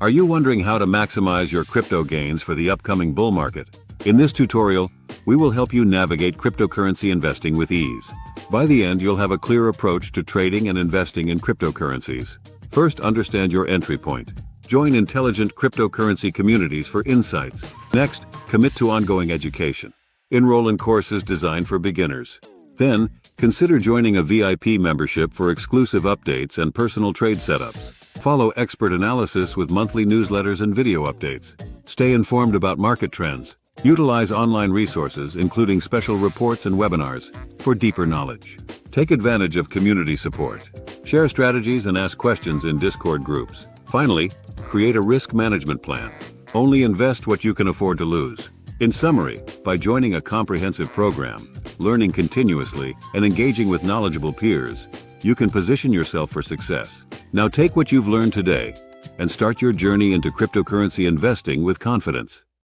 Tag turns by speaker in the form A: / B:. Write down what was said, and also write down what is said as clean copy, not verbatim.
A: Are you wondering how to maximize your crypto gains for the upcoming bull market? In this tutorial, we will help you navigate cryptocurrency investing with ease. By the end, you'll have a clear approach to trading and investing in cryptocurrencies. First, understand your entry point. Join intelligent cryptocurrency communities for insights. Next, commit to ongoing education. Enroll in courses designed for beginners. Then, consider joining a VIP membership for exclusive updates and personal trade setups. Follow expert analysis with monthly newsletters and video updates. Stay informed about market trends. Utilize online resources, including special reports and webinars, for deeper knowledge. Take advantage of community support. Share strategies and ask questions in Discord groups. Finally, create a risk management plan. Only invest what you can afford to lose. In summary, by joining a comprehensive program, learning continuously, and engaging with knowledgeable peers, you can position yourself for success. Now take what you've learned today and start your journey into cryptocurrency investing with confidence.